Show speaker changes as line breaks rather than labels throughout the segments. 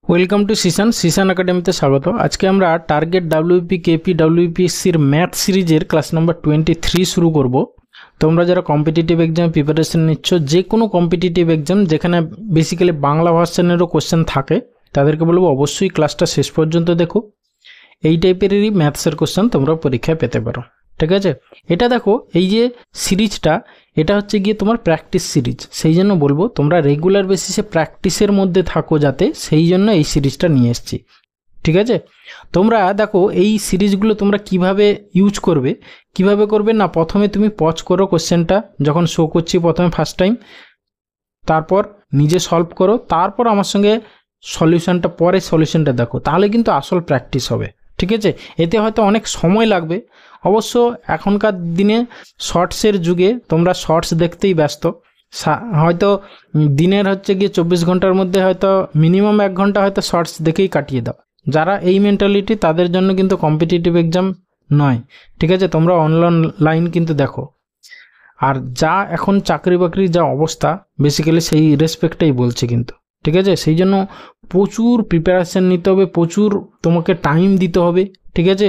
Welcome to Sisan একাডেমিতে স্বাগত। আজকে আমরা টার্গেট ডাব্লিউপি কেপি ডাব্লিউপিএসসির ম্যাথ সিরিজের ক্লাস নাম্বার 23 শুরু করব। তোমরা যারা কম্পিটিটিভ এক্সাম প্রিপারেশন নিচ্ছ, যে কোনো কম্পিটিটিভ এক্সাম যেখানে বেসিক্যালি বাংলা ভার্সনেরও কোশ্চেন থাকে, তাদেরকে বলবো অবশ্যই ক্লাসটা শেষ পর্যন্ত দেখো। এই টাইপেরই ম্যাথসের কোশ্চেন তোমরা পরীক্ষায় পেতে পারো, ঠিক আছে? এটা দেখো, এই যে সিরিজটা, এটা হচ্ছে গিয়ে তোমার প্র্যাকটিস সিরিজ। সেই জন্য বলবো তোমরা রেগুলার বেসিসে প্র্যাকটিসের মধ্যে থাকো যাতে, সেই জন্য এই সিরিজটা নিয়ে এসেছি, ঠিক আছে? তোমরা দেখো এই সিরিজগুলো তোমরা কিভাবে ইউজ করবে, কিভাবে করবে না, প্রথমে তুমি পজ করো কোশ্চেনটা যখন শো করছি প্রথমে ফার্স্ট টাইম, তারপর নিজে সলভ করো, তারপর আমার সঙ্গে সলিউশনটা পরে সলিউশনটা দেখো, তাহলে কিন্তু আসল প্র্যাকটিস হবে, ঠিক আছে? এতে হয়তো অনেক সময় লাগবে। অবশ্য এখনকার দিনে শর্টসের যুগে তোমরা শর্টস দেখতেই ব্যস্ত, হয়তো দিনের হচ্ছে গিয়ে 24 ঘন্টার মধ্যে হয়তো মিনিমাম 1 ঘন্টা হয়তো শর্টস দেখেই কাটিয়ে দাও। যারা এই মেন্টালিটি, তাদের জন্য কিন্তু কম্পিটিটিভ এক্সাম নয়, ঠিক আছে? তোমরা অনলাইন কিন্তু দেখো। আর যা এখন চাকরি বাকরির যা অবস্থা, বেসিক্যালি সেই রেসপেক্টটাই বলছে কিন্তু, ঠিক আছে? সেই জন্য প্রচুর প্রিপারেশান নিতে হবে, প্রচুর তোমাকে টাইম দিতে হবে, ঠিক আছে?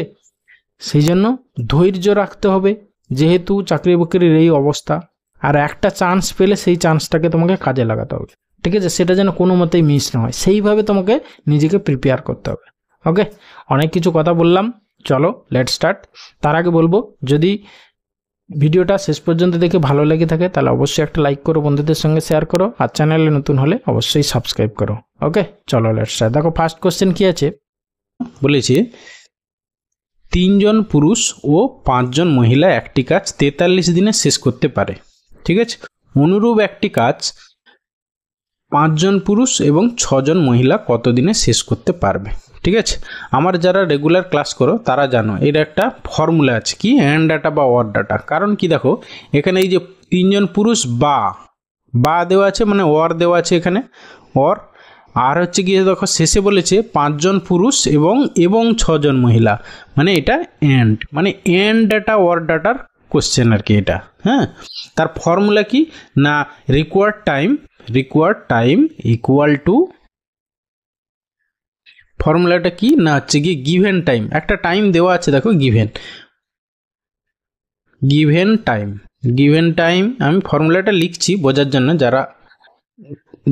সেই জন্য ধৈর্য রাখতে হবে, যেহেতু চাকরি বাকরির এই অবস্থা। আর একটা চান্স পেলে সেই চান্সটাকে তোমাকে কাজে লাগাতে হবে, ঠিক আছে? সেটা যেন কোনো মতেই মিস না হয়, সেইভাবে তোমাকে নিজেকে প্রিপেয়ার করতে হবে। ওকে, অনেক কিছু কথা বললাম, চলো লেট স্টার্ট। তার আগে বলবো, যদি ভিডিওটা শেষ পর্যন্ত দেখে ভালো লেগে থাকে তাহলে অবশ্যই একটা লাইক করো, বন্ধুদের সঙ্গে শেয়ার করো, আর চ্যানেলে নতুন হলে অবশ্যই সাবস্ক্রাইব করো। ওকে, চলো লেটস স্টার্ট। দেখো ফার্স্ট কোশ্চেন কি আছে, বলেছি 3 জন পুরুষ ও 5 জন মহিলা একটি কাজ 43 দিনে শেষ করতে পারে, ঠিক আছে? অনুরূপ একটি কাজ 5 জন পুরুষ এবং 6 জন মহিলা কত দিনে শেষ করতে পারবে, ঠিক আছে? আমার যারা রেগুলার ক্লাস করো তারা জানো এর একটা ফর্মুলা আছে, কি অ্যান্ড ডাটা বা অর ডাটা। কারণ কি দেখো, এখানে এই যে 3 জন পুরুষ বা দেওয়া আছে, মানে অর দেওয়া আছে এখানে, অর। আর হচ্ছে গিয়ে দেখো শেষে বলেছে 5 জন পুরুষ এবং 6 জন মহিলা, মানে এটা অ্যান্ড, মানে অ্যান্ড ডাটা অর ডাটার কোশ্চেন আর কি এটা। হ্যাঁ, তার ফর্মুলা কি না, রিকোয়ার্ড টাইম ইকুয়াল টু, ফর্মুলাটা কি না হচ্ছে গিয়ে গিভেন টাইম। একটা টাইম দেওয়া আছে দেখো, গিভেন টাইম। আমি ফর্মুলাটা লিখছি বোঝার জন্য, যারা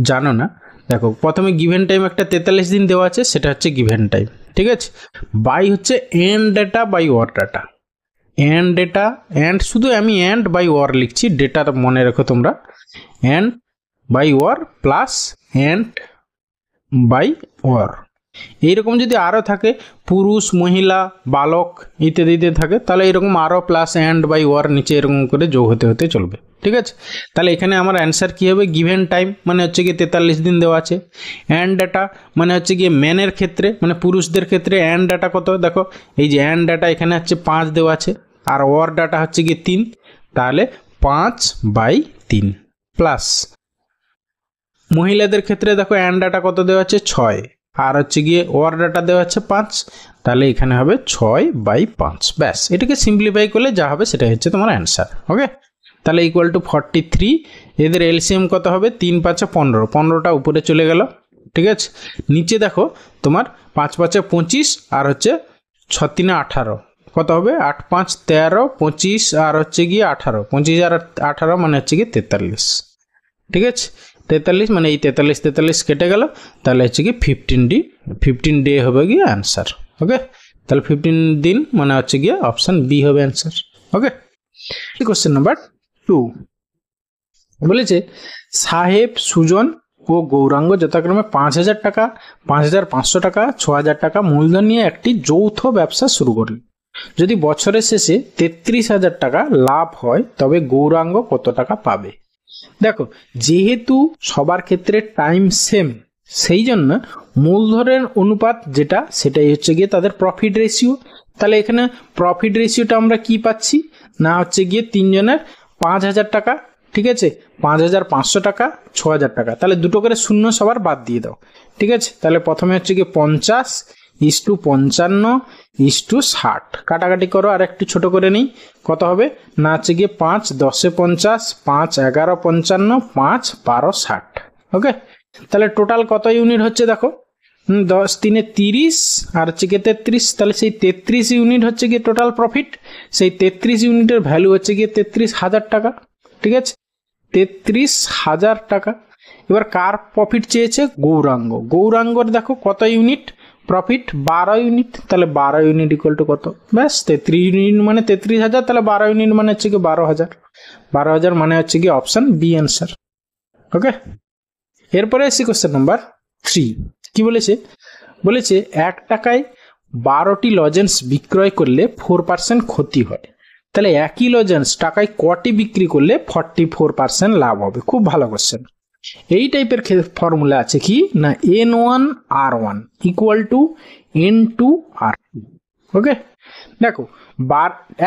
জানো না। দেখো প্রথমে গিভেন টাইম একটা 43 দিন দেওয়া আছে, সেটা হচ্ছে গিভেন টাইম, ঠিক আছে? বাই হচ্ছে end data by war data, end data, end শুধু আমি এন্ড বাই ওয়ার লিখছি, ডেটার মনে রাখো তোমরা, end by war plus end by war. এইরকম যদি আরও থাকে, পুরুষ মহিলা বালক ইত্যাদিতে থাকে, তাহলে এরকম আরও প্লাস অ্যান্ড বাই ওয়ার নিচে এরকম করে যোগ হতে চলবে, ঠিক আছে? তাহলে এখানে আমার অ্যান্সার কী হবে, গিভেন টাইম মানে হচ্ছে গিয়ে 43 দিন দেওয়া আছে। অ্যান্ড ডাটা মানে হচ্ছে গিয়ে ম্যানের ক্ষেত্রে, মানে পুরুষদের ক্ষেত্রে অ্যান্ড ডাটা কত, দেখো এই যে অ্যান্ড ডাটা এখানে হচ্ছে 5 দেওয়া আছে, আর ওয়ার ডাটা হচ্ছে গিয়ে 3, তাহলে 5/3 প্লাস মহিলাদের ক্ষেত্রে দেখো অ্যান্ড ডাটা কত দেওয়া আছে 6, আর হচ্ছে গিয়ে ওয়ার ডাটা দেওয়া আছে 5, তাহলে এখানে হবে 6/5। ব্যাস, এটাকে সিম্পলিফাই করলে যা হবে সেটাই হচ্ছে তোমার অ্যান্সার। ওকে, তাহলে ইকুয়াল টু 43। এদের এলসিএম কত হবে, 3 5 15, 15টা উপরে চলে গেল, ঠিক আছে? নিচে দেখো তোমার 5 5 25, আর হচ্ছে 6 3 18, কত হবে 8 5 13, 25 আর হচ্ছে গিয়ে 18, 25 আর 18 মানে হচ্ছে গিয়ে 43, ঠিক আছে? 43 মানে এই 43 কেটে গেল, তাহলে হচ্ছে কি 15 ডে হবে গিয়ে অ্যান্সার। ওকে, তাহলে 15 দিন মানে হচ্ছে গিয়ে অপশান বি হবে অ্যান্সার। ওকে, কোশ্চেন নাম্বার 2 বলেছে সাহেব, সুজন ও গৌরাঙ্গ যথাক্রমে 5,000 টাকা, 5,500 টাকা, 6,000 টাকা মূলধন নিয়ে একটি যৌথ ব্যবসা শুরু করলেন। যদি বছরের শেষে 33,000 টাকা লাভ হয় তবে গৌরাঙ্গ কত টাকা পাবে? দেখো, যেহেতু সবার ক্ষেত্রে টাইম সেম, সেই জন্য মূলধনের অনুপাত যেটা, সেটাই হচ্ছে গিয়ে তাদের প্রফিট রেশিও। তাহলে এখানে প্রফিট রেশিওটা আমরা কি পাচ্ছি না, হচ্ছে গিয়ে 3 জনের 5,000 টাকা, ঠিক আছে? 5,500 টাকা, 6,000 টাকা, তাহলে দুটো করে শূন্য সবার বাদ দিয়ে দাও, ঠিক আছে? তাহলে প্রথমে হচ্ছে গিয়ে 50:55:60, কাটাকাটি করো, আর একটু ছোট করে নিই, কত হবে না হচ্ছে গিয়ে 5 10 50, 5 11 55, 5 12 60। ওকে, তাহলে টোটাল কত ইউনিট হচ্ছে দেখো, 10 3 30 আর হচ্ছে গিয়ে 33, তাহলে সেই 33 ইউনিট হচ্ছে গিয়ে টোটাল প্রফিট। সেই 33 ইউনিটের ভ্যালু হচ্ছে গিয়ে 33,000 টাকা। ঠিক আছে, 33,000 টাকা। এবার কার প্রফিট চেয়েছে? গৌরাঙ্গ। গৌরাঙ্গর দেখো কত ইউনিট প্রফিট? 12 ইউনিট। তাহলে 12 ইউনিট ইকুয়াল টু কত? ব্যাস 33 ইউনিট মানে 33,000, তাহলে 12 ইউনিট মানে হচ্ছে গিয়ে 12,000। 12,000 মানে হচ্ছে গিয়ে অপশন বি অ্যান্সার। ওকে, এরপরে আসি কোশ্চেন নাম্বার 3। কি বলেছে? বলেছে 1 টাকায় 12টি লজেন্স বিক্রয় করলে 4% ক্ষতি হয়। তাহলে একই লজেন্স টাকায় কটি বিক্রি করলে 44% লাভ হবে? খুব ভালো কোশ্চেন। এই টাইপের ফর্মুলা আছে কি না, N1R1 ইকুয়াল টু N2R2। ওকে, দেখো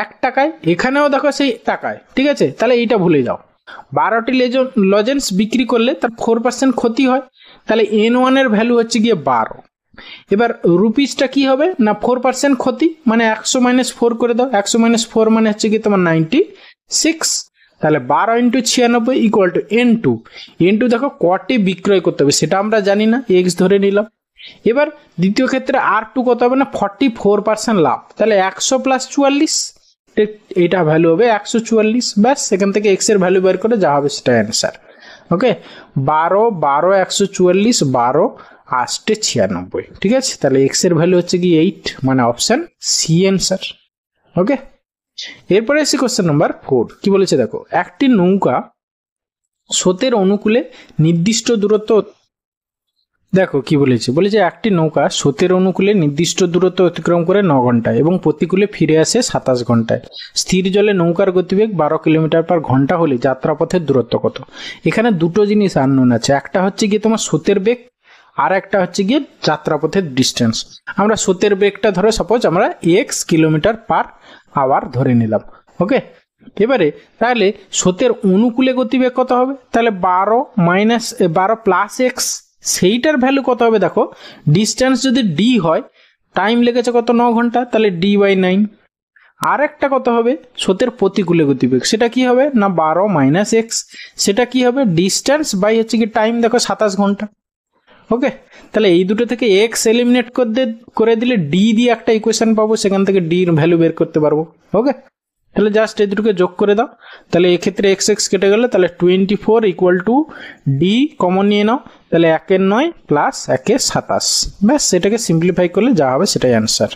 1 টাকায়, এখানেও দেখো সেই টাকায়। ঠিক আছে, তাহলে এইটা ভুলে যাও। 12টি লজেন্স বিক্রি করলে তার 4% ক্ষতি হয়। তাহলে N1 এর ভ্যালু হচ্ছে গিয়ে 12। এবার রুপিসটা কি হবে না, 4% ক্ষতি মানে 100 - 4 করে দাও। 100 - 4 মানে হচ্ছে গিয়ে তোমার 96। তাহলে 12 × 96 ইকুয়াল টু N2। N2 দেখো কটি বিক্রয় করতে হবে সেটা আমরা জানি না, এক্স ধরে নিলাম। এবার দ্বিতীয় ক্ষেত্রে R2 কত হবে না, 44% লাভ। তাহলে 100 + 44, এটা ভ্যালু হবে 144। ব্যাস, সেখান থেকে এক্স এর ভ্যালু বের করে যা হবে সেটা অ্যান্সার। ওকে, 12 12 144 12 8 96। ঠিক আছে, তাহলে এক্স এর ভ্যালু হচ্ছে কি 8 মানে অপশন সি অ্যান্সার। ওকে, এরপরে এসে কোশ্চেন নাম্বার 4। কি বলেছে দেখো, একটি নৌকা স্রোতের অনুকূলে নির্দিষ্ট দূরত্ব, দেখো কি বলেছে, বলেছে একটি নৌকা স্রোতের অনুকূলে নির্দিষ্ট দূরত্ব অতিক্রম করে 9 ঘন্টায় এবং প্রতিকূলে ফিরে আসে 27 ঘন্টায়। স্থির জলে নৌকার গতিবেগ 12 কিলোমিটার/ঘন্টা হলে যাত্রাপথের দূরত্ব কত? এখানে দুটো জিনিস আননোন আছে, একটা হচ্ছে গিয়ে তোমার স্রোতের বেগ, আর একটা হচ্ছে গিয়ে যাত্রাপথের ডিস্টেন্স। আমরা স্রোতের বেগটা ধরে সাপোজ আমরা x কিলোমিটার/আওয়ার ধরে নিলাম। ওকে, এবারে তাহলে স্রোতের অনুকূলে গতিবেগ কত হবে? তাহলে 12 + x, সেইটার ভ্যালু কত হবে? দেখো ডিস্টেন্স যদি d হয়, টাইম লেগেছে কত 9 ঘন্টা, তাহলে d/9। আর একটা কত হবে স্রোতের প্রতিকূলে গতিবেগ, সেটা কি হবে না 12 - x, সেটা কি হবে ডিস্টেন্স বাই হচ্ছে কি টাইম, দেখো 27 ঘন্টা। ওকে, তাহলে এই দুটো থেকে এক্স এলিমিনেট করে দিলে ডি দিয়ে একটা ইকুয়েশন পাবো, সেখান থেকে ডি এর ভ্যালু বের করতে পারবো। ওকে, তাহলে জাস্ট এই দুটোকে যোগ করে দাও। তাহলে এক্ষেত্রে এক্স এক্স কেটে গেলে তাহলে 24 ইকুয়াল টু ডি কমন নিয়ে নাও, তাহলে 1 9 প্লাস 1 27। ব্যাস, সেটাকে সিম্পলিফাই করলে যা হবে সেটাই অ্যান্সার।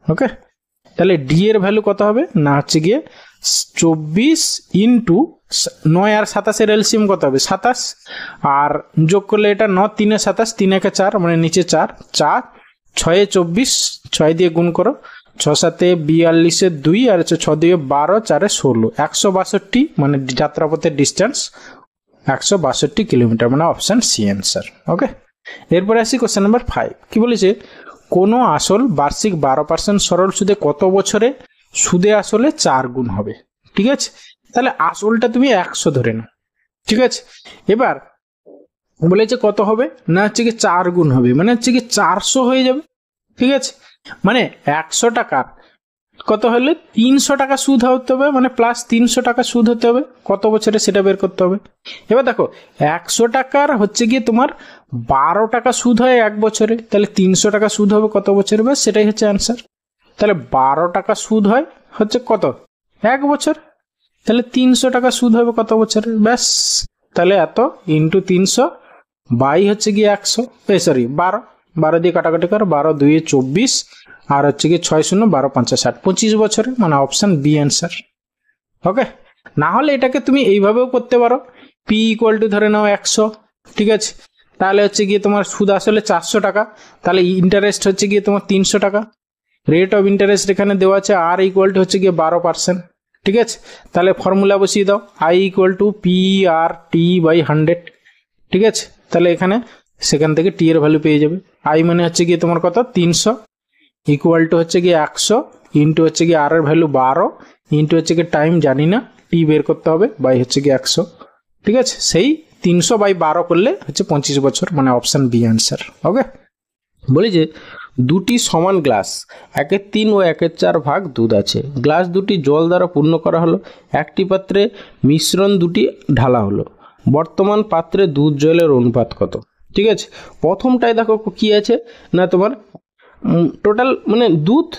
ওকে, তাহলে ডি এর ভ্যালু কত হবে না হচ্ছে গিয়ে 24 ইন্টু 9 আর 27 এলসিএম কত হবে 27, আর যোগ করলে এটা 9 3 27, 3 1 4 মানে নিচে 4 4 6 24, 6 দিয়ে গুণ করো, 6 7 42 2 আর 6 দিয়ে 12 4 16, 162 মানে যাত্রাপথের ডিস্টেন্স 162 কিলোমিটার মানে অপশন সি অ্যান্সার। ওকে, এরপরে আসি কোশ্চেন নাম্বার 5। কি বলেছে, কোনো আসল বার্ষিক 12% সরল সুদে কত বছরে সুদে আসলে 4 গুণ হবে? ঠিক আছে, তাহলে আসলটা তুমি 100 ধরে নাও। ঠিক আছে, এবার বলেছে কত হবে না হচ্ছে কি 4 গুণ হবে মানে হচ্ছে কি 400 হয়ে যাবে। ঠিক আছে, মানে 100 টাকার কত হলে 300 টাকা সুদ হতে হবে, মানে প্লাস 300 টাকা সুদ হতে হবে কত বছরে সেটা বের করতে হবে। এবার দেখো 100 টাকার হচ্ছে গিয়ে তোমার 12 টাকা সুদ হয় 1 বছরে, তাহলে 300 টাকা সুদ হবে কত বছরে? ব্যাস, সেটাই হচ্ছে অ্যান্সার। তাহলে 12 টাকা সুদ হয় হচ্ছে কত 1 বছর, তাহলে 300 টাকা সুদ হবে কত বছরে? ব্যাস, তাহলে এত ইন্টু 300 বাই হচ্ছে গিয়ে 100, সরি 12 দিয়ে কাটাকাটি কর, 12 2 24 আর হচ্ছে গিয়ে 6 0 12 5 60, 25 বছরে মানে অপশন বি অ্যান্সার। ওকে, না হলে এটাকে তুমি এইভাবেও করতে পারো, পি ইকুয়াল টু ধরে নাও 100। ঠিক আছে, তাহলে হচ্ছে গিয়ে তোমার সুদ আসলে 400 টাকা, তাহলে ইন্টারেস্ট হচ্ছে গিয়ে তোমার 300 টাকা। রেট অফ ইন্টারেস্ট এখানে দেওয়া আছে আর ইকুয়াল টু হচ্ছে গিয়ে 12%। ঠিক আছে, তাহলে ফর্মুলা বসিয়ে দাও, I equal to P R T by 100। ঠিক আছে, তাহলে এখানে সেখান থেকে টি এর ভ্যালু পেয়ে যাবে। আই মানে হচ্ছে গিয়ে তোমার কত 300 ইকুয়াল টু হচ্ছে গিয়ে 100 ইন্টু হচ্ছে গিয়ে আর এর ভ্যালু 12 ইন্টু হচ্ছে গিয়ে টাইম জানি না, টি বের করতে হবে বাই হচ্ছে গিয়ে 100। ঠিক আছে, সেই 300 বাই 12 করলে হচ্ছে 25 বছর মানে অপশন বি অ্যান্সার। ওকে, বলি যে দুটি সমান গ্লাস 1/3 ও 1/4 ভাগ দুধ আছে, গ্লাস দুটি জল দ্বারা পূর্ণ করা হলো, একটি পাত্রে মিশ্রণ দুটি ঢালা হলো, বর্তমান পাত্রে দুধ জলের অনুপাত কত? ঠিক আছে, প্রথমটায় দেখো কি আছে না তোমার টোটাল মানে দুধ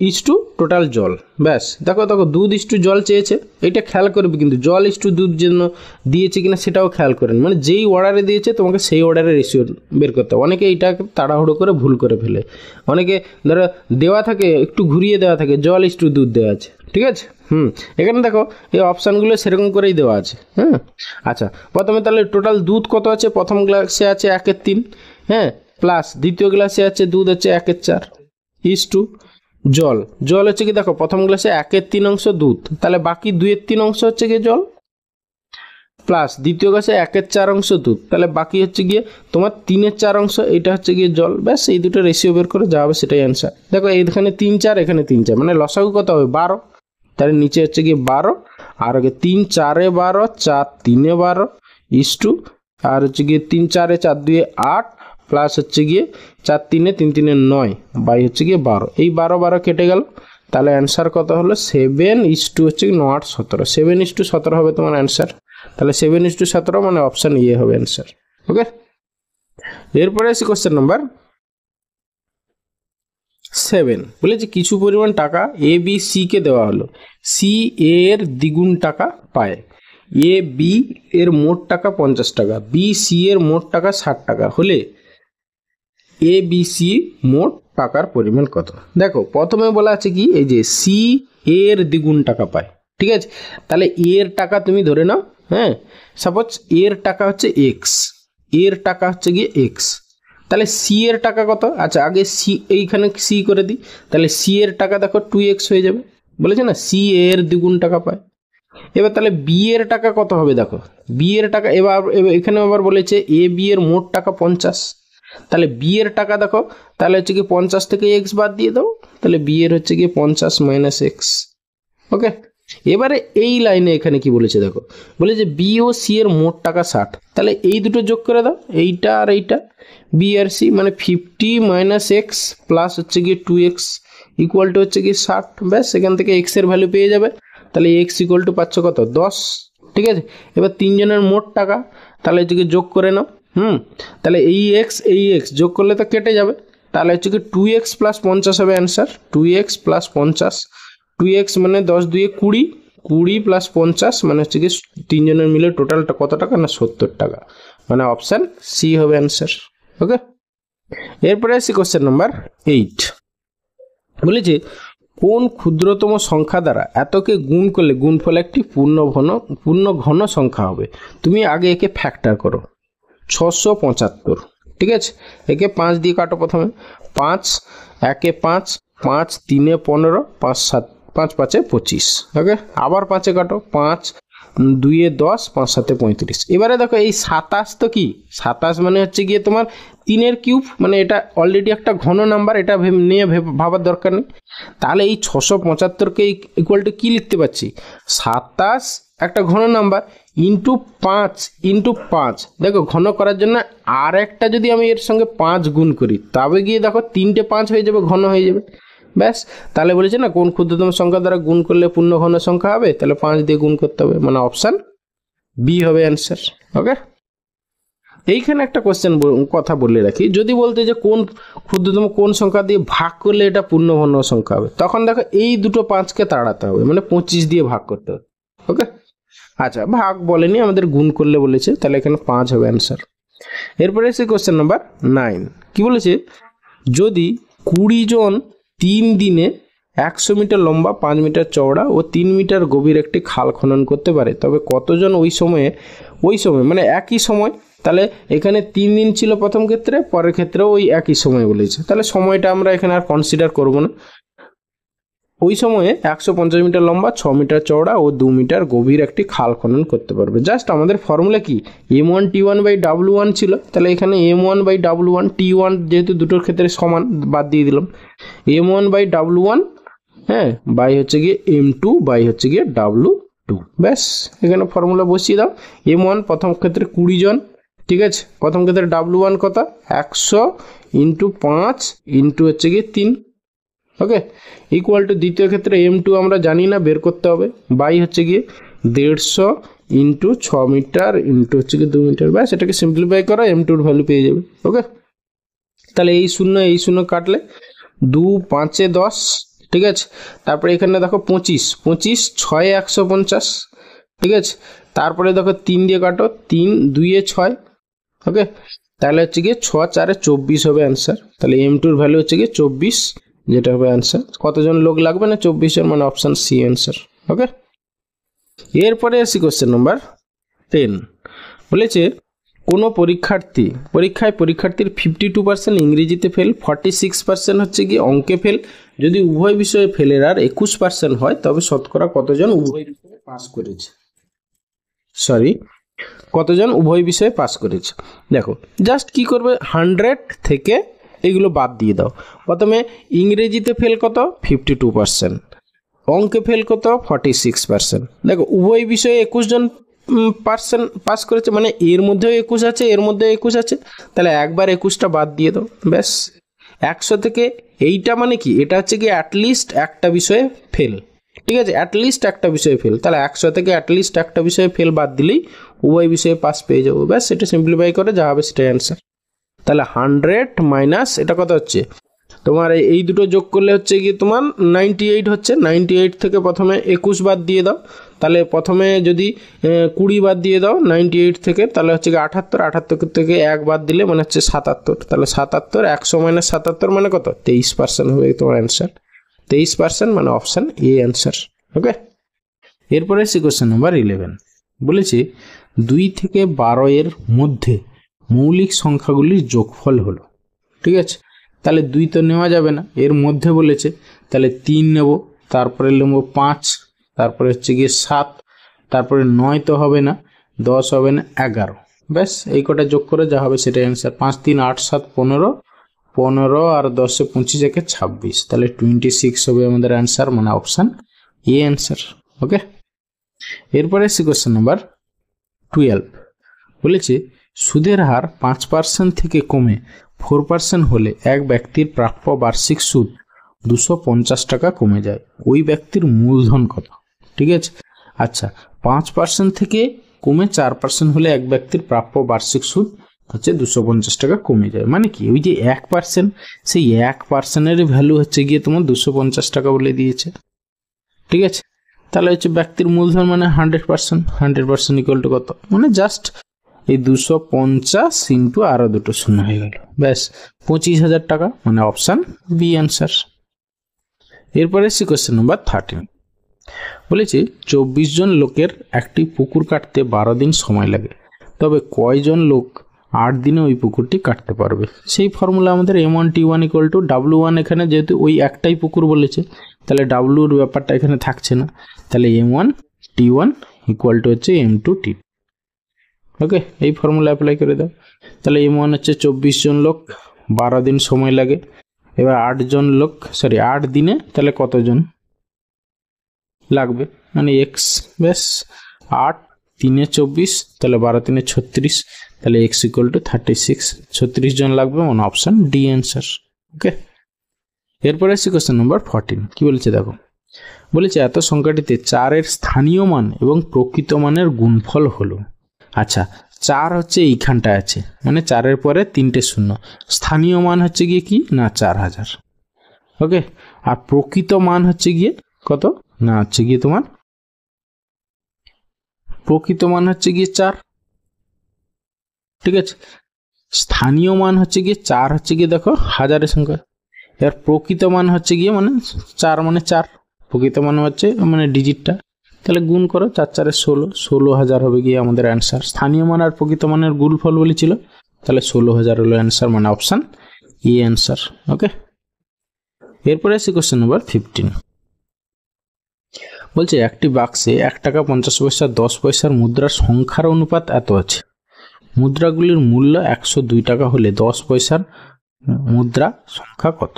ইস টু টোটাল জল, ব্যাস। দেখো দেখো দুধ ইস টু জল চেয়েছে, এটা খেয়াল করবে কিন্তু জল ইস টু দুধ জন্য দিয়েছে কিনা সেটাও খেয়াল করেন, মানে যেই অর্ডারে দিয়েছে তোমাকে সেই অর্ডারে রেশিও বের করতে হবে। অনেকে এইটা তাড়াহুড়ো করে ভুল করে ফেলে, অনেকে ধরো দেওয়া থাকে একটু ঘুরিয়ে দেওয়া থাকে জল ইস টু দুধ দেওয়া আছে, ঠিক আছে। এখানে দেখো এই অপশানগুলো সেরকম করেই দেওয়া আছে। হ্যাঁ, আচ্ছা প্রথমে তাহলে টোটাল দুধ কত আছে, প্রথম গ্লাসে আছে 1/3, হ্যাঁ, প্লাস দ্বিতীয় গ্লাসে আছে দুধ হচ্ছে 1/4 ইস টু জল, জল হচ্ছে কি দেখো প্রথম গ্লাসে 1/3 অংশ দুধ, তাহলে বাকি 2/3 অংশ হচ্ছে গিয়ে জল, প্লাস দ্বিতীয় গ্লাসে 1/4 অংশ দুধ, তাহলে বাকি হচ্ছে গিয়ে তোমার 3/4 অংশ, এটা হচ্ছে গিয়ে জল, ব্যাস। এই দুটো রেশিও বের করে যা হবে সেটাই অ্যান্সার। দেখো এইখানে 3 4 এখানে 3 4, মানে লসাগু কত হবে 12, তাহলে নিচে হচ্ছে গিয়ে 12, আর আগে 3 4 12, 4 3 12 ইস টু, আর হচ্ছে গিয়ে 3 4 4 2 8, প্লাস হচ্ছে গিয়ে 4 3 3 3 9, বাই হচ্ছে গিয়ে 12, এই 12 12 কেটে গেল, তাহলে অ্যান্সার কত হলো 7 ইস টু হচ্ছে 9 8 17, 7 ইস টু 17 হবে তোমার অ্যান্সার। তাহলে 7 ইস টু 17 মানে অপশান ইয়ে হবে অ্যান্সার। ওকে, এরপরে আসি কোশ্চেন নাম্বার 7। বলেছে কিছু পরিমাণ টাকা এ বি সি কে দেওয়া হলো, সি এর দ্বিগুণ টাকা পায়, এ বি এর মোট টাকা 50 টাকা, বি সি এর মোট টাকা 60 টাকা হলে এ বি সি মোট টাকার পরিমাণ কত। দেখো প্রথমে বলা আছে কি এই যে সি এর দ্বিগুণ টাকা পায়, ঠিক আছে, তাহলে এর টাকা তুমি ধরে নাও, হ্যাঁ, সাপোজ এর টাকা হচ্ছে এক্স, এর টাকা হচ্ছে গিয়ে এক্স, তাহলে সি এর টাকা কত, আচ্ছা আগে সি এইখানে সি করে দিই, তাহলে সি এর টাকা দেখো 2x হয়ে যাবে, বলেছে না সি এর দ্বিগুণ টাকা পায়। এবার তাহলে বি এর টাকা কত হবে, দেখো বি এর টাকা, এবার এখানে আবার বলেছে এ বি এর মোট টাকা 50, তাহলে বি এর টাকা দেখো, তাহলে হচ্ছে কি 50 থেকে এক্স বাদ দিয়ে দাও, তাহলে বি এর হচ্ছে গিয়ে 50 মাইনাস এক্স। ওকে, এবারে এই লাইনে এখানে কি বলেছে দেখো, বলেছে বি ও সি এর মোট টাকা 60, তাহলে এই দুটো যোগ করে দাও, এইটা আর এইটা, বি আর সি মানে 50 মাইনাস এক্স প্লাস হচ্ছে গিয়ে 2x ইকুয়াল টু হচ্ছে গিয়ে 60, ব্যাস। এখান থেকে এক্স এর ভ্যালু পেয়ে যাবে, তাহলে এক্স ইকুয়াল টু পাচ্ছ কত 10, ঠিক আছে। এবার তিনজনের মোট টাকা, তাহলে হচ্ছে কি যোগ করে নাও, তাহলে এই এক্স যোগ করলে তো কেটে যাবে, তাহলে হচ্ছে কি 2x প্লাস 50 হবে অ্যান্সার, 2x প্লাস 50, 2x মানে 10 2 20, 20 প্লাস 50 মানে হচ্ছে কি তিনজনের মিলে টোটালটা কত টাকা না 70 টাকা, মানে অপশান সি হবে অ্যান্সার। ওকে, এরপরে আসি কোশ্চেন নাম্বার 8। বলেছে কোন ক্ষুদ্রতম সংখ্যা দ্বারা এতকে গুণ করলে গুণফল একটি পূর্ণ ঘন সংখ্যা হবে। তুমি আগে একে ফ্যাক্টর করো, 675, ঠিক আছে, একে 5 দিয়ে কাটো, প্রথমে 5 একে 5, 5 3 15, 5 7 5 5 25, ওকে, আবার 5 কাটো, 5 2 10, 5 7 35। এবারে দেখো এই 27 তো কি 27 মানে হচ্ছে গিয়ে তোমার 3 কিউব, মানে এটা অলরেডি একটা ঘন নাম্বার, এটা নিয়ে ভাবার দরকার নেই। তাহলে এই 675কে ইকুয়াল টু কি লিখতে পাচ্ছি, 27 একটা ঘন নাম্বার ইন্টু 5, দেখো ঘন করার জন্য আর একটা যদি আমি এর সঙ্গে 5 গুণ করি, তবে গিয়ে দেখো 3টে 5 হয়ে যাবে, ঘন হয়ে যাবে, ব্যাস। তাহলে বলেছে না কোন ক্ষুদ্রতম সংখ্যা দ্বারা গুণ করলে পূর্ণ ঘন সংখ্যা হবে, তাহলে 5 দিয়ে গুণ করতে হবে, মানে অপশান বি হবে অ্যান্সার। ওকে, এইখানে একটা কোশ্চেন কথা বলে রাখি, যদি বলতে যে কোন ক্ষুদ্রতম কোন সংখ্যা দিয়ে ভাগ করলে এটা পূর্ণ ঘন সংখ্যা হবে, তখন দেখো এই দুটো 5কে তাড়াতে হবে, মানে 25 দিয়ে ভাগ করতে হবে। ওকে, আচ্ছা ভাগ বলেনি, আমাদের গুণ করলে বলেছে, তাহলে এখানে 5 হবে অ্যান্সার। এরপরে এসে কোশ্চেন নাম্বার 9। কি বলেছে, যদি 20 জন 3 দিনে 100 মিটার লম্বা, 5 মিটার চওড়া ও 3 মিটার গভীর একটি খাল খনন করতে পারে, তবে কতজন ওই সময় মানে একই সময়, তাহলে এখানে 3 দিন ছিল প্রথম ক্ষেত্রে, পরের ক্ষেত্রেও ওই একই সময় বলেছে, তাহলে সময়টা আমরা এখানে আর কনসিডার করব না। ওই সময়ে 150 মিটার লম্বা, 6 মিটার চওড়া ও 2 মিটার গভীর একটি খাল খনন করতে পারবে। জাস্ট আমাদের ফর্মুলা কি m1 t1 বাই w1 ছিল, তাহলে এখানে m1 বাই w1, t1 যেহেতু দুটোর ক্ষেত্রে সমান বাদ দিয়ে দিলাম, m1 বাই w1, হ্যাঁ, বাই হচ্ছে গিয়ে m2 বাই হচ্ছে গিয়ে w2, ব্যাস। এখানে ফর্মুলা বসিয়ে দাও, m1 প্রথম ক্ষেত্রে 20 জন, ঠিক আছে, প্রথম ক্ষেত্রে w1 কত 100 ইন্টু 5 ইন্টু হচ্ছে গিয়ে 3, ওকে, ইকুয়াল টু দ্বিতীয় ক্ষেত্রে m2 আমরা জানি না, বের করতে হবে, বাই হচ্ছে গিয়ে 150 ইন্টু 6 মিটার ইন্টু হচ্ছে কি 2 মিটার, ব্যাস এটাকে সিম্পলিফাই করো, m2 এর ভ্যালু পেয়ে যাবে। ওকে, তাহলে এই শূন্য কাটলে 2 5 এ 10, ঠিক আছে। তারপরে এখানে দেখো 25 25 6 এ 150, ঠিক আছে। তারপরে দেখো 3 দিয়ে কাটো, 3 2 এ 6, ওকে। তাহলে হচ্ছে গিয়ে 6 4 এ 24 হবে অ্যান্সার। তাহলে m2 এর ভ্যালু হচ্ছে গিয়ে 24, যেটা হবে অ্যান্সার। কতজন লোক লাগবে না 24 জন, মানে অপশন সি অ্যান্সার। ওকে, এরপরে আসি কোশ্চেন নাম্বার 10। বলেছে কোনো পরীক্ষার্থীর 52% ইংরেজিতে ফেল, 46% হচ্ছে গিয়ে অঙ্কে ফেল। যদি উভয় বিষয়ে ফেলের আর 21% হয় তবে শতকরা কতজন উভয় বিষয়ে পাস করেছে, দেখো জাস্ট কি করবে, 100 থেকে এগুলো বাদ দিয়ে দাও। প্রথমে ইংরেজিতে ফেল কত, 52%, অঙ্কে ফেল কত, 46%। দেখো উভয় বিষয়ে 21% পাস করেছে, মানে এর মধ্যেও 21 আছে, এর মধ্যে 21 আছে, তাহলে একবার 21টা বাদ দিয়ে দাও, ব্যাস। 100 থেকে এইটা মানে কি, এটা হচ্ছে কি অ্যাটলিস্ট একটা বিষয়ে ফেল, ঠিক আছে, অ্যাটলিস্ট একটা বিষয়ে ফেল। তাহলে 100 থেকে অ্যাটলিস্ট একটা বিষয়ে ফেল বাদ দিলেই উভয় বিষয়ে পাস পেয়ে যাবো, ব্যাস। এটা সিম্পলিফাই করে যা হবে সেটাই অ্যান্সার। তাহলে 100 মাইনাস এটা কত হচ্ছে তোমার, এই দুটো যোগ করলে হচ্ছে কি তোমার 98 হচ্ছে। 98 থেকে প্রথমে 21 বাদ দিয়ে দাও, তাহলে প্রথমে যদি 20 বাদ দিয়ে দাও 98 থেকে, তাহলে হচ্ছে কি 78, 78 থেকে 1 বাদ দিলে মানে হচ্ছে 77। তাহলে 77, 100 মাইনাস 77 মানে কত, 23% হবে তোমার অ্যান্সার। 23% মানে অপশান এ অ্যান্সার। ওকে, এরপরে এসে কোশ্চেন নাম্বার 11। বলেছি 2 থেকে 12 এর মধ্যে মৌলিক সংখ্যাগুলির যোগফল হলো, ঠিক আছে। তাহলে 2 তো নেওয়া যাবে না, এর মধ্যে বলেছে, তাহলে 3 নেব, তারপরে নেব 5, তারপরে হচ্ছে গিয়ে 7, তারপরে 9 তো হবে না, 10 হবে না, 11, ব্যাস এই কটা যোগ করে যা হবে সেটাই অ্যান্সার। 5 3 8 7 15, 15 আর 10 এ 25 একে 26, তাহলে 26 হবে আমাদের অ্যান্সার, মানে অপশান এ অ্যান্সার। ওকে, এরপরে এসে কোশ্চেন নাম্বার 12। বলেছে সুদের হার 5% থেকে কমে 4% হলে এক ব্যক্তির প্রাপ্য বার্ষিক সুদ 250 টাকা কমে যায়, ওই ব্যক্তির মূলধন কত, ঠিক আছে। আচ্ছা, 5% থেকে কমে 4% হলে এক ব্যক্তির প্রাপ্য বার্ষিক সুদ হচ্ছে 250 টাকা কমে যায়, মানে কি ওই যে 1%, সেই 1%-এর ভ্যালু হচ্ছে গিয়ে তোমার 250 টাকা বলে দিয়েছে, ঠিক আছে। তাহলে হচ্ছে ব্যক্তির মূলধন মানে 100%, 100% ইকুয়াল টু কত, মানে জাস্ট এই 250 ইন্টু আরো দুটো শূন্য হয়ে গেল, ব্যাস 25,000 টাকা, মানে অপশান বি অ্যান্সার। এরপরে সি কোশ্চেন নাম্বার 13। বলেছে 24 জন লোকের একটি পুকুর কাটতে 12 দিন সময় লাগে, তবে কয়জন লোক 8 দিনে ওই পুকুরটি কাটতে পারবে। সেই ফর্মুলা আমাদের M1 T1 equal to W1, এখানে যেহেতু ওই একটাই পুকুর বলেছে তাহলে ডাব্লুর ব্যাপারটা এখানে থাকছে না, তাহলে M1 T1 ইকুয়াল টু হচ্ছে M2 T। ওকে, এই ফর্মুলা অ্যাপ্লাই করে দাও। তাহলে M1 হচ্ছে 24 জন লোক, 12 দিন সময় লাগে। এবার 8 দিনে তাহলে কতজন লাগবে, মানে x, ব্যাস 8 3 24, তাহলে 12 3 36, তাহলে x ইকুয়াল টু 36, 36 জন লাগবে, মানে অপশান ডি অ্যান্সার। ওকে, এরপরে আসছি কোশ্চেন নাম্বার 14। কি বলেছে দেখো, বলেছে এত সংখ্যাটিতে 4 এর স্থানীয় মান এবং প্রকৃত মানের গুণফল হলো। আচ্ছা, 4 হচ্ছে এইখানটায় আছে, মানে 4-এর পরে 3টে শূন্য, স্থানীয় মান হচ্ছে গিয়ে কি না 4000। ওকে, আর প্রকৃত মান হচ্ছে গিয়ে কত না হচ্ছে গিয়ে তোমার প্রকৃত মান হচ্ছে গিয়ে 4, ঠিক আছে। স্থানীয় মান হচ্ছে গিয়ে 4 হচ্ছে গিয়ে দেখো হাজারের সংখ্যা, এর প্রকৃত মান হচ্ছে গিয়ে মানে 4, মানে 4 প্রকৃত মান হচ্ছে মানে ডিজিটটা, তাহলে গুণ করো 4 4 16, 16,000 হবে গিয়ে আমাদের অ্যান্সার। স্থানীয় মান আর প্রকৃত মানের গুণফল বলেছিল, তাহলে 16,000 হলো অ্যান্সার, মানে অপশান ই অ্যান্সার। ওকে, এরপরে আসি কোশ্চেন নাম্বার 15। বলছে একটি বাক্সে 1 টাকা 50 পয়সা 10 পয়সার মুদ্রার সংখ্যার অনুপাত এত আছে, মুদ্রাগুলির মূল্য 102 টাকা হলে 10 পয়সার মুদ্রা সংখ্যা কত।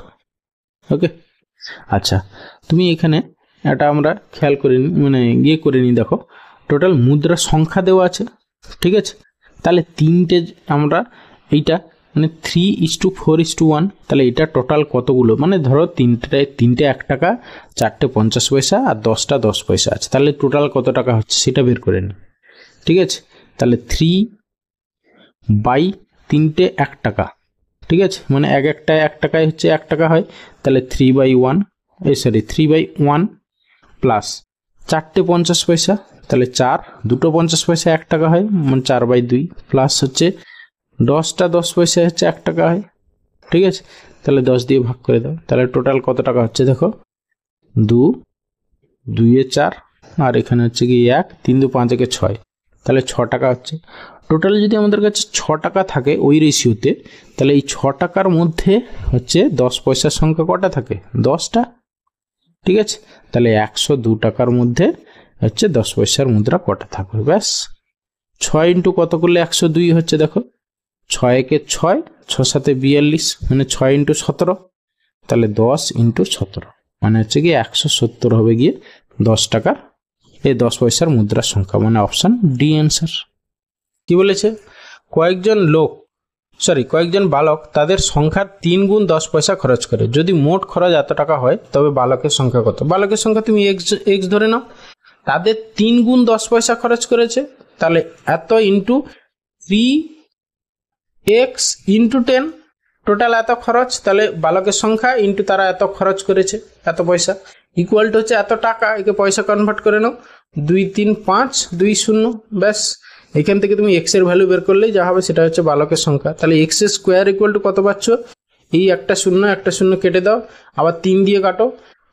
ওকে, আচ্ছা তুমি এখানে এটা আমরা খেয়াল করে মানে করে নিই, দেখো টোটাল মুদ্রা সংখ্যা দেওয়া আছে, ঠিক আছে। তাহলে 3টে আমরা এইটা মানে 3:4:1, তাহলে এটা টোটাল কতগুলো, মানে ধরো 3টে 1 টাকা, 4টে 50 পয়সা আর 10টা 10 পয়সা আছে, তাহলে টোটাল কত টাকা হচ্ছে সেটা বের করে নিই। ঠিক আছে, তাহলে 3/3 1 টাকা, ঠিক আছে, মানে এক একটায় 1 টাকায় হচ্ছে 1 টাকা হয়, তাহলে 3/1 3/1 প্লাস 4টে 50 পয়সা, তাহলে 4 দুটো 50 পয়সা 1 টাকা হয়, মানে 4/2 প্লাস হচ্ছে 10টা 10 পয়সা হচ্ছে 1 টাকা হয়, ঠিক আছে, তাহলে 10 দিয়ে ভাগ করে দাও, তাহলে টোটাল কত টাকা হচ্ছে দেখো, 2 2 এ 4 আর এখানে হচ্ছে কি 1 3 2 5 একে 6, তাহলে 6 টাকা হচ্ছে টোটাল। যদি আমাদের কাছে 6 টাকা থাকে ওই রেশিওতে, তাহলে এই 6 টাকার মধ্যে হচ্ছে 10 পয়সার সংখ্যা কটা থাকে, 10টা, ঠিক আছে, তাহলে 102 টাকার মধ্যে হচ্ছে 10 পয়সার মুদ্রা কটা থাকবে, ব্যাস। 6 ইন্টু কত করলে 102 হচ্ছে দেখো, 6 একে 6 6 7 42 মানে 6 ইন্টু 17, তাহলে 10 ইন্টু 17 মানে হচ্ছে গিয়ে 170 হবে গিয়ে 10 টাকার এই 10 পয়সার মুদ্রার সংখ্যা, মানে অপশান ডি অ্যান্সার। কি বলেছে, কয়েকজন বালক তাদের সংখ্যার 3 গুণ 10 পয়সা খরচ করে, যদি মোট খরচ এত টাকা হয় তবে বালকের সংখ্যা কত। বালকের সংখ্যা তুমি এক্স ধরে নাও, তাদের 3 গুণ 10 পয়সা খরচ করেছে, তাহলে এত ইন্টু 3x ইন্টু 10, টোটাল এত খরচ, তাহলে বালকের সংখ্যা ইন্টু তারা এত খরচ করেছে এত পয়সা, ইকুয়াল টু হচ্ছে এত টাকা, একে পয়সা কনভার্ট করে নাও, 2 3 5 2 0, ব্যাস। এখান থেকে তুমি এক্স এর ভ্যালু বের করলেই যা হবে সেটা হচ্ছে বালকের সংখ্যা। তাহলে এক্স স্কোয়ার ইকুয়াল টু কত পাচ্ছ, এই একটা শূন্য কেটে দাও, আবার 3 দিয়ে কাটো,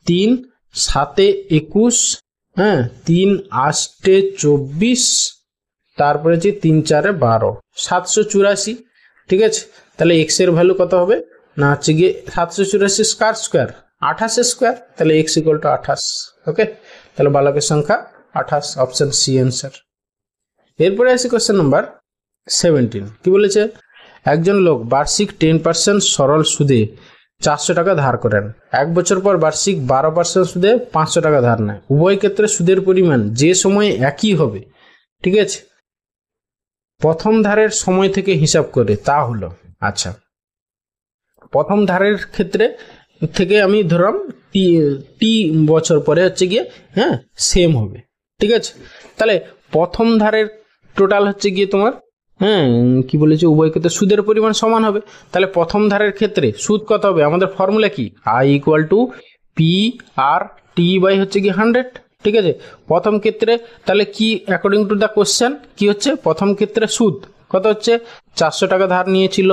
3 7 21, হ্যাঁ 3 8 24, তারপরে যে 3 4 12, 784, ঠিক আছে। তাহলে এক্স এর ভ্যালু কত হবে না হচ্ছে গিয়ে 784 কার স্কোয়ার, 28 স্কোয়ার, তাহলে এক্স ইকুয়াল টু 28, ওকে। তাহলে বালকের সংখ্যা 28, অপশন সি অ্যান্সার। এরপরে আসি কোশ্চেন নাম্বার 17। কি বলেছে, একজন লোক বার্ষিক 10% সরল সুদে 400 টাকা ধার করেন, 1 বছর পর বার্ষিক 12% সুদে 500 টাকা ধার নেয়, উভয় ক্ষেত্রে সুদের পরিমাণ যে সময়ে একই হবে, ঠিক আছে, প্রথম ধারের সময় থেকে হিসাব করে তা হলো। আচ্ছা, প্রথম ধারের ক্ষেত্রে থেকে আমি ধরলাম টি বছর পরে হচ্ছে গিয়ে হ্যাঁ সেম হবে, ঠিক আছে। তাহলে প্রথম ধারের টোটাল হচ্ছে গিয়ে তোমার হ্যাঁ কি বলেছে, উভয় ক্ষেত্রে সুদের পরিমাণ সমান হবে। তাহলে প্রথম ধারের ক্ষেত্রে সুদ কত হবে, আমাদের ফর্মুলা কি, I equal to P R T by হচ্ছে কি 100, ঠিক আছে। প্রথম ক্ষেত্রে তাহলে কি অ্যাকর্ডিং টু দ্য কোশ্চেন কি হচ্ছে, প্রথম ক্ষেত্রে সুদ কত হচ্ছে 400 টাকা ধার নিয়েছিল,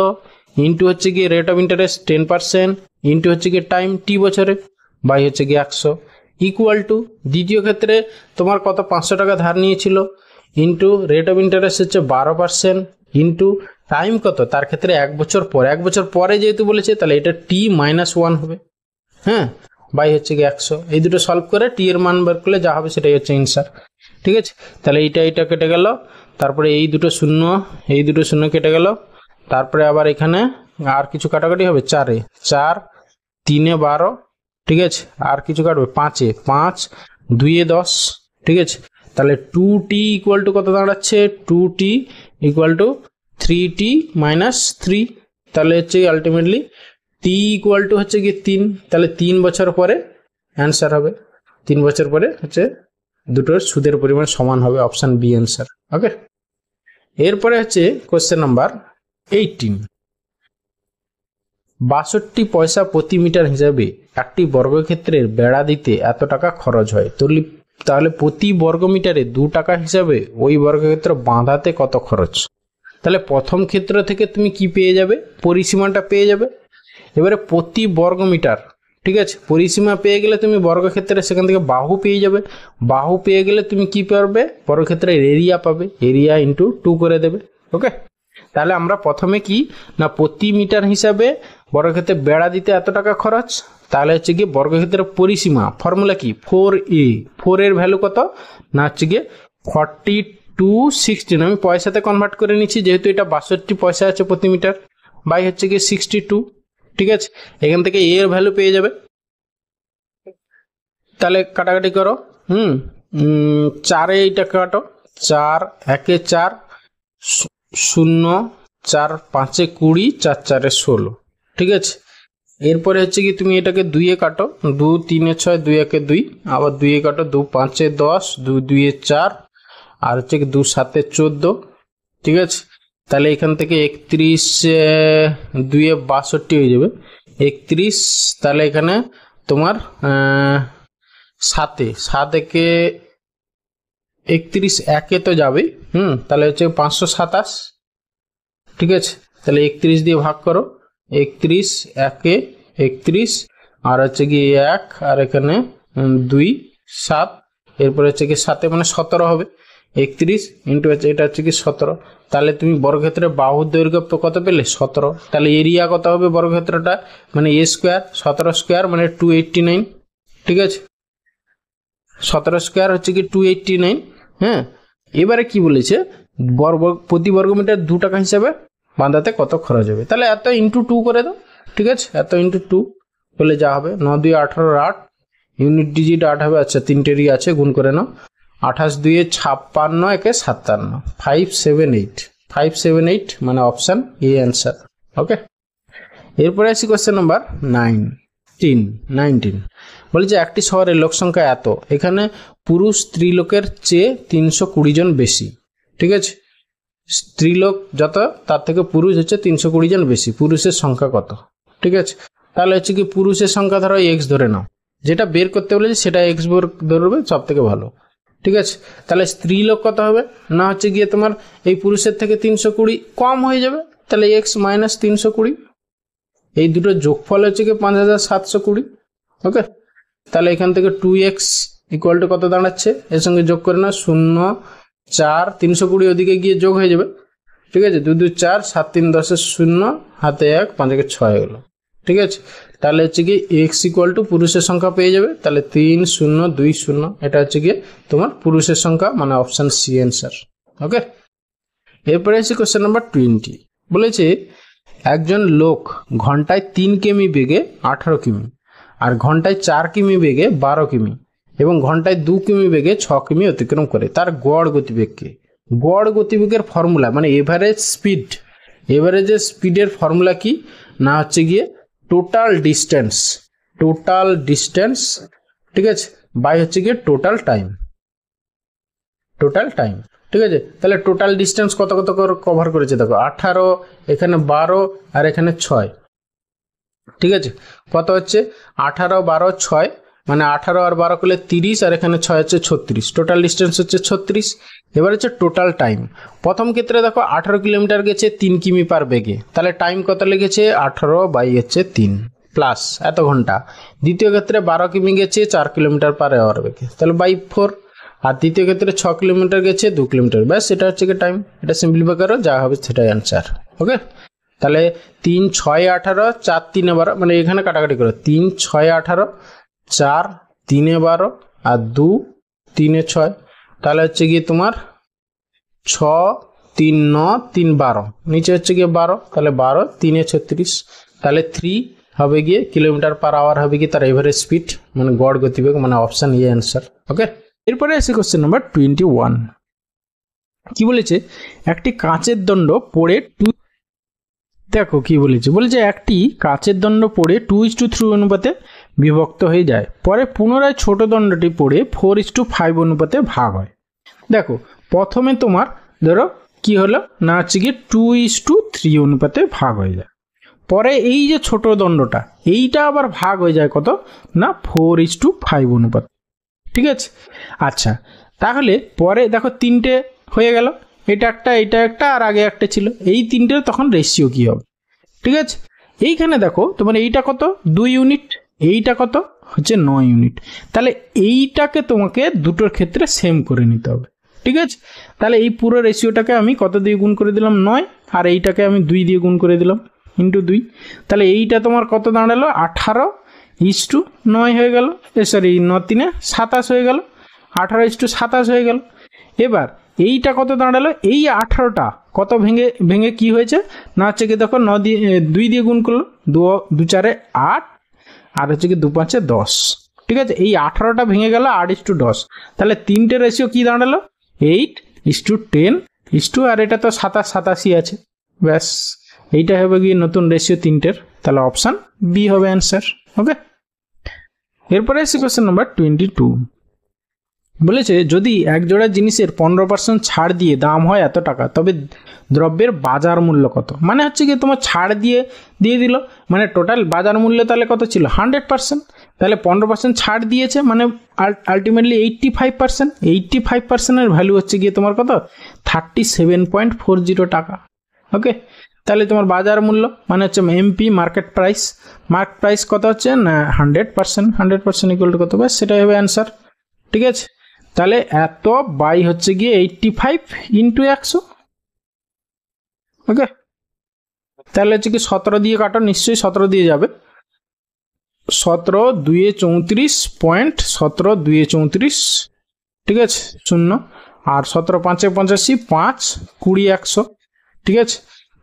ইন্টু হচ্ছে গিয়ে রেট অফ ইন্টারেস্ট 10%, ইন্টু হচ্ছে গিয়ে টাইম টি বছরে, বাই হচ্ছে গিয়ে 100, ইকুয়াল টু দ্বিতীয় ক্ষেত্রে তোমার কত 500 টাকা ধার নিয়েছিল, ইন্টু রেট অফ ইন্টারেস্ট হচ্ছে 12%, ইন্টু টাইম কত, তার ক্ষেত্রে 1 বছর পরে, 1 বছর পরে যেহেতু বলেছে তাহলে এটা t-1 হবে, হ্যাঁ, বাই হচ্ছে গিয়ে 100। এই দুটো সলভ করে টি এর মান বের করলে যা হবে সেটাই হচ্ছে অ্যান্সার, ঠিক আছে। তাহলে এটা কেটে গেল, তারপরে এই দুটো শূন্য কেটে গেল, তারপরে আবার এখানে আর কিছু কাটাকাটি হবে, 4 4 3 12, ঠিক আছে, আর কিছু কাটবে 5 5 2 10, ঠিক আছে। তাহলে 2t ইকুয়াল টু কত দাঁড়াচ্ছে, 2t equal to 3t minus 3, তাহলে হচ্ছে আলটিমেটলি t ইকুয়াল টু হচ্ছে কি 3, তাহলে 3 বছর পরে অ্যান্সার হবে, 3 বছর পরে হচ্ছে দুটোর সুদের পরিমাণ সমান হবে, অপশান বি অ্যান্সার, ওকে। এরপরে হচ্ছে কোশ্চেন নাম্বার 18। 62 পয়সা প্রতি মিটার হিসাবে একটি বর্গক্ষেত্রের বেড়া দিতে এত টাকা খরচ হয়, তাহলে প্রতি বর্গ মিটারে 2 টাকা হিসাবে ওই বর্গক্ষেত্র বাঁধাতে কত খরচ। তাহলে প্রথম ক্ষেত্র থেকে তুমি কি পেয়ে যাবে, পরিসীমাটা পেয়ে যাবে। এবারে প্রতি বর্গ মিটার, ঠিক আছে, পরিসীমা পেয়ে গেলে তুমি বর্গক্ষেত্রে সেখান থেকে বাহু পেয়ে যাবে, বাহু পেয়ে গেলে তুমি কি পারবে, বর্গক্ষেত্রের এরিয়া পাবে, এরিয়া ইন্টু 2 করে দেবে, ওকে। তাহলে আমরা প্রথমে কি না প্রতি মিটার হিসাবে বর্গক্ষেত্রে বেড়া দিতে এত টাকা খরচ, তাহলে হচ্ছে গিয়ে বর্গক্ষেত্রের পরিসীমা ফর্মুলা কি 4a, 4 এর ভ্যালু কত না হচ্ছে গিয়ে 4216, আমি পয়সাতে কনভার্ট করে নিচ্ছি যেহেতু এটা 62 পয়সা আছে প্রতি মিটার, বাই হচ্ছে গিয়ে 62, ঠিক আছে। এখান থেকে a এর ভ্যালু পেয়ে যাবে, তাহলে কাটাকাটি করো, 4 এ এইটা কাটো, 4 1 এ 4 0 4 5 এ 20 4 4 এ 16, ঠিক আছে। এরপরে হচ্ছে কি তুমি এটাকে 2 এ কাটো, 2 3 এ 6 2 1 এ 2, আবার 2 এ কাটো, 2 5 এ 10 2 2 এ 4, আর হচ্ছে 2 7 14, ঠিক আছে। তাহলে এখান থেকে 31 2 62 হয়ে যাবে 31। তাহলে এখানে তোমার 7 একে 31 একে তো যাবে, তাহলে হচ্ছে 527, ঠিক আছে। তাহলে 31 দিয়ে ভাগ করো, 31 একে 31 আর হচ্ছে কি 1 আর এখানে 2 7, এরপরে হচ্ছে কি 7 মানে 17 হবে, 31 ইন্টু হচ্ছে এটা হচ্ছে কি 17। তাহলে তুমি বর্গক্ষেত্রের বাহুর দৈর্ঘ্য কত পেলে 17। তাহলে এরিয়া কত হবে বর্গক্ষেত্রটা, মানে a স্কোয়ার 17 স্কোয়ার মানে 289, ঠিক আছে। 17 স্কোয়ার হচ্ছে কি 289। হ্যাঁ, এবারে কি বলেছে প্রতি বর্গমিটার 2 টাকা হিসাবে বাঁধাতে কত খরচ হবে। তাহলে এত ইন্টু 2 করে দাও, ঠিক আছে। এত ইন্টু 2 করলে যা হবে 9 2 18 8, ইউনিট ডিজিট 8 হবে। আচ্ছা, তিনটেরই আছে, গুণ করে নাও। 28 2 56 একে 57, 578 মানে অপশান এ অ্যান্সার। ওকে, এরপরে আসি কোয়েশ্চেন নাম্বার 19। বলে যে একটি শহরের লোক সংখ্যা এত, এখানে পুরুষ স্ত্রীলোকের চেয়ে 320 জন বেশি, ঠিক আছে। স্ত্রীলোক যত তার থেকে পুরুষ হচ্ছে 320 জন বেশি, পুরুষের সংখ্যা কত, ঠিক আছে। তাহলে হচ্ছে কি পুরুষের সংখ্যা ধরো এক্স ধরে নাও, যেটা বের করতে বলেছে সেটা এক্স ধরবে, সব থেকে ভালো, ঠিক আছে। তাহলে স্ত্রীলোক কত হবে না, হচ্ছে গিয়ে তোমার এই পুরুষের থেকে 320 কম হয়ে যাবে, তাহলে এক্স মাইনাস 320, এই দুটো যোগফল হচ্ছে কি 5720। ওকে, তাহলে এখান থেকে 2x ইকুয়াল টু কত দাঁড়াচ্ছে, এর সঙ্গে যোগ করে না 0 4 320 ওদিকে গিয়ে যোগ হয়ে যাবে, ঠিক আছে। 2 2 4 7 3 10 0 হাতে 1 5 6 হয়ে গেল, ঠিক আছে। তাহলে হচ্ছে কি এক্স ইকুয়াল টু পুরুষের সংখ্যা পেয়ে যাবে, তাহলে 3 0 2 0, এটা হচ্ছে গিয়ে তোমার পুরুষের সংখ্যা, মানে অপশান সি অ্যান্সার। ওকে, এরপরে আছে কোশ্চেন নাম্বার 20। বলেছে একজন লোক ঘন্টায় 3 কিমি বেগে 18 কিমি, আর ঘন্টায় 4 কিমি বেগে 12 কিমি এবং ঘন্টায় 2 কিমি বেগে 6 কিমি অতিক্রম করে, তার গড় গতিবেগকে। গড় গতিবেগের ফর্মুলা মানে এভারেজ স্পিড, এভারেজের স্পিডের ফর্মুলা কি না, হচ্ছে গিয়ে টোটাল ডিস্টেন্স, ঠিক আছে, বাই হচ্ছে গিয়ে টোটাল টাইম, ঠিক আছে। তাহলে টোটাল ডিস্টেন্স কত কত কভার করেছে দেখো, 18 এখানে 12 আর এখানে 6, ঠিক আছে। কত হচ্ছে 18 12 6, মানে 18 আর 12 করলে 30 আর এখানে 6 হচ্ছে 36, টোটাল ডিস্টেন্স হচ্ছে 36। এবার হচ্ছে টোটাল টাইম, প্রথম ক্ষেত্রে দেখো 18 কিলোমিটার গেছে 3 কিমি পার বেগে, তাহলে টাইম কত লেগেছে 18 বাই হচ্ছে 3 প্লাস এত ঘন্টা। দ্বিতীয় ক্ষেত্রে 12 কিমি গেছে 4 কিলোমিটার পার আওয়ার বেগে, তাহলে বাই 4। আর তৃতীয় ক্ষেত্রে 6 কিলোমিটার গেছে 2 কিলোমিটার, ব্যাস এটা হচ্ছে কি টাইম। এটা সিম্পলিফাই করো, যা হবে সেটাই অ্যান্সার। ওকে, তাহলে 3 6 18 4 3 12, মানে এখানে কাটাকাটি করো, 3 6 18 4 3 12 আর 2 3 6, তাহলে হচ্ছে গিয়ে তোমার 6 3 9 3 12, নিচে হচ্ছে গিয়ে 12, তাহলে 12 3 36, তাহলে 3 হবে গিয়ে কিলোমিটার পার আওয়ার হবে গিয়ে তার এভারেজ স্পিড, মানে গড় গতিবেগ, মানে অপশান এ অ্যান্সার। ওকে, এরপরে আসি কোশ্চেন নাম্বার 21। কি বলেছে একটি কাঁচের দণ্ড পড়ে দেখো কি বলেছে একটি কাঁচের দণ্ড পড়ে 2:3 অনুপাতে বিভক্ত হয়ে যায়, পরে পুনরায় ছোট দণ্ডটি পড়ে 4:5 অনুপাতে ভাগ হয়। দেখো প্রথমে তোমার ধরো কি হলো না, হচ্ছে গিয়ে 2:3 অনুপাতে ভাগ হয়ে যায়, পরে এই যে ছোট দণ্ডটা এইটা আবার ভাগ হয়ে যায় কত না 4:5 অনুপাত, ঠিক আছে। আচ্ছা, তাহলে পরে দেখো 3টে হয়ে গেল, এটা একটা আর আগে একটা ছিল, এই 3টের তখন রেশিও কি হবে, ঠিক আছে। এইখানে দেখো তোমার এইটা কত 2 ইউনিট, এইটা কত হচ্ছে 9 ইউনিট, তাহলে এইটাকে তোমাকে দুটোর ক্ষেত্রে সেম করে নিতে হবে, ঠিক আছে। তাহলে এই পুরো রেশিওটাকে আমি কত দিয়ে গুণ করে দিলাম 9, আর এইটাকে আমি 2 দিয়ে গুণ করে দিলাম ইন্টু 2, তাহলে এইটা তোমার কত দাঁড়ালো 18:9 হয়ে গেল, সরি 9 3 27 হয়ে গেল, 18:27 হয়ে গেল। এবার এইটা কত দাঁড়ালো, এই 18টা কত ভেঙে কি হয়েছে না, হচ্ছে কি দেখো 2 দিয়ে গুণ করলো, 2 4 8 আর হচ্ছে কি 2 5 10, ঠিক আছে। এই 18টা ভেঙে গেল 8:10, তাহলে 3টে রেশিও কি দাঁড়ালো 8:10 আর এটা তো 87 আছে, ব্যাস এইটা হবে গিয়ে নতুন রেশিও 3টের, তাহলে অপশান বি হবে অ্যান্সার। ওকে, এরপরে আসি কোশ্চেন নাম্বার 22। বলেছে যদি এক জোড়া জিনিসের 15% ছাড় দিয়ে দাম হয় এত টাকা, তবে দ্রব্যের বাজার মূল্য কত। মানে হচ্ছে কি তোমার ছাড় দিয়ে দিল, মানে টোটাল বাজার মূল্য তাহলে কত ছিল 100%, তাহলে 15% ছাড় দিয়েছে মানে আলটিমেটলি 85%। 85%-এর ভ্যালু হচ্ছে গিয়ে তোমার কত 37.40 টাকা। ওকে, তাহলে তোমার বাজার মূল্য মানে হচ্ছে এমপি মার্কেট প্রাইস কত হচ্ছে না 100%। 100% ইকুয়াল টু কত, ব্যাস সেটাই হবে অ্যান্সার। ঠিক আছে, তাহলে এত বাই হচ্ছে গিয়ে 85 ইন্টু 100। ওকে, তাহলে হচ্ছে কি 17 দিয়ে কাটো, নিশ্চয়ই 17 দিয়ে যাবে। 17 2 34 পয়েন্ট 17 2 34, ঠিক আছে 0, আর 17 5 85, 5 20 100। ঠিক আছে,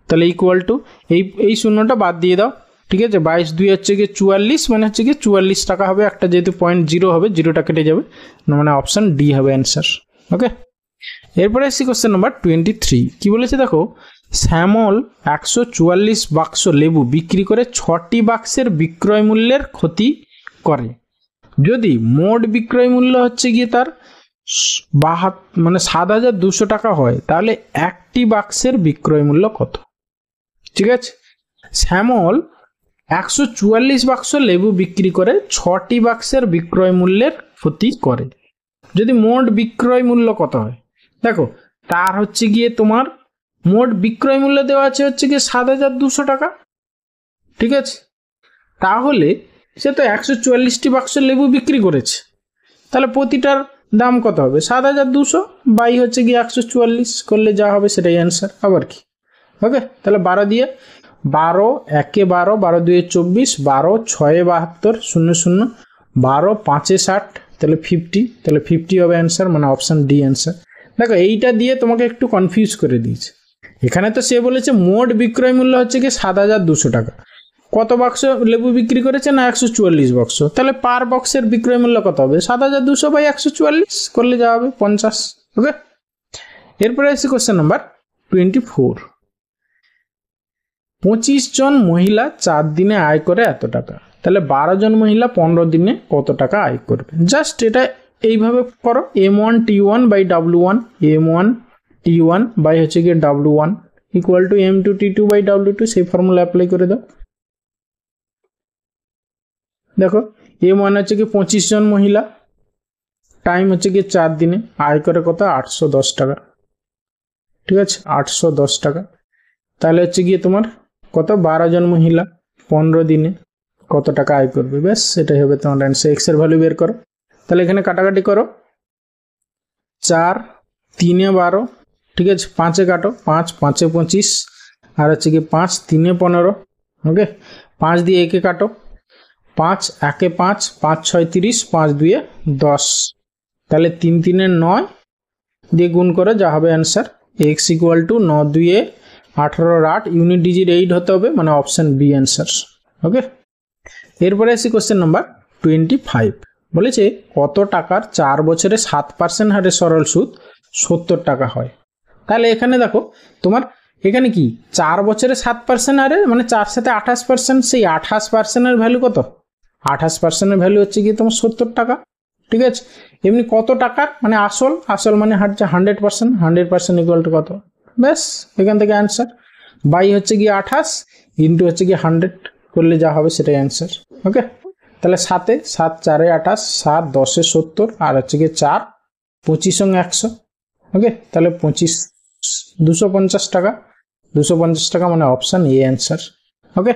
তাহলে ইকুয়াল টু এই শূন্যটা বাদ দিয়ে দাও। ঠিক আছে, 22 2 হচ্ছে গিয়ে 44, মানে হচ্ছে গিয়ে 44 টাকা হবে। একটা যেহেতু 0.0 হবে, 0টা কেটে যাবে, মানে অপশান ডি হবে অ্যান্সার। ওকে, এরপরে আসছি কোশ্চেন নাম্বার 23। কি বলেছে দেখো, শ্যামল 144 বাক্স লেবু বিক্রি করে 6টি বাক্সের বিক্রয় মূল্যের ক্ষতি করে। যদি মোট বিক্রয় মূল্য হচ্ছে গিয়ে তার 7,200 টাকা হয়, তাহলে একটি বাক্সের বিক্রয় মূল্য কত। ঠিক আছে, শ্যামল 144 বাক্স লেবু বিক্রি করে 6টি বাক্সের বিক্রয় মূল্যের ক্ষতি করে। যদি মোট বিক্রয় মূল্য কত হয়, দেখো তার হচ্ছে গিয়ে তোমার মোট বিক্রয় মূল্য দেওয়া আছে হচ্ছে গিয়ে 7,200 টাকা। ঠিক আছে, তাহলে সে তো 144টি বাক্স লেবু বিক্রি করেছে, তাহলে প্রতিটার দাম কত হবে 7,200 বাই হচ্ছে গিয়ে 144 করলে যা হবে সেটাই অ্যান্সার। আবার কি, ওকে, তাহলে 12 দিয়ে 12 1 12 12 2 24 12 6 72 0 0 12 5 60, তাহলে 50, তাহলে 50 হবে অ্যান্সার, মানে অপশান ডি অ্যান্সার। দেখো এইটা দিয়ে তোমাকে একটু কনফিউজ করে দিয়েছে। এখানে তো সে বলেছে মোট বিক্রয় মূল্য হচ্ছে কি 7,200 টাকা, কত বাক্স লেবু বিক্রি করেছে না 144 বাক্স, তাহলে পার বক্সের বিক্রয় মূল্য কত হবে 7,200 বাই 144 করলে যা হবে 50। ওকে, এরপরে আসছি কোশ্চেন নাম্বার 24। 25 জন মহিলা 4 দিনে আয় করে এত টাকা, তাহলে 12 জন মহিলা 15 দিনে কত টাকা আয় করবে। জাস্ট এটা এইভাবে করো, M1 T1 by W1, M1 T1 by হচ্ছে গিয়ে W1 equal to M2 T2 by W2, সেই ফর্মুলা অ্যাপ্লাই করে দাও। দেখো M1 হচ্ছে কি 25 জন মহিলা, টাইম হচ্ছে কি 4 দিনে, আয় করে কত 810 টাকা। ঠিক আছে, 810 টাকা, তাহলে হচ্ছে গিয়ে তোমার কত 12 জন মহিলা 15 দিনে কত টাকা আয় করবে, ব্যাস সেটাই হবে তোমার অ্যান্সার। এক্স এর ভ্যালু বের করো, তাহলে এখানে কাটাকাটি করো, 4 3 12, ঠিক আছে 5 কাটো, 5 5 25, আর হচ্ছে কি 5 3 15। ওকে, 5 দিয়ে 1 কাটো, 5 1 5 5 6 30, 5 2 10, তাহলে 3 3 9 দিয়ে গুণ করে যা হবে answer. X equal to 9 2 18 8, unit digit 8 হতে হবে, মানে অপশান বি অ্যান্সার। ওকে, এরপরে আসি কোশ্চেন নাম্বার 25। বলেছে কত টাকার 4 বছরে 7% হারে সরল সুদ 70 টাকা হয়। তাহলে এখানে দেখো তোমার এখানে কি 4 বছরে 7% হারে, মানে 4 সাথে 28%, সেই 28%-এর ভ্যালু কত, 28%-এর ভ্যালু হচ্ছে কি তোমার 70 টাকা। ঠিক আছে, এমনি কত টাকার মানে আসল মানে হচ্ছে 100%, 100% ইকুয়াল টু কত, ব্যাস এখান থেকে অ্যান্সার। বাই হচ্ছে গিয়ে 28 ইন্টু হচ্ছে গিয়ে 100 করলে যা হবে সেটাই অ্যান্সার। ওকে, তাহলে 7 7 4 28, 7 10 70, আর হচ্ছে গিয়ে 4 25 সঙ্গে 100। ওকে, তাহলে 25 250 টাকা, 250 টাকা, মানে অপশান এ অ্যান্সার। ওকে।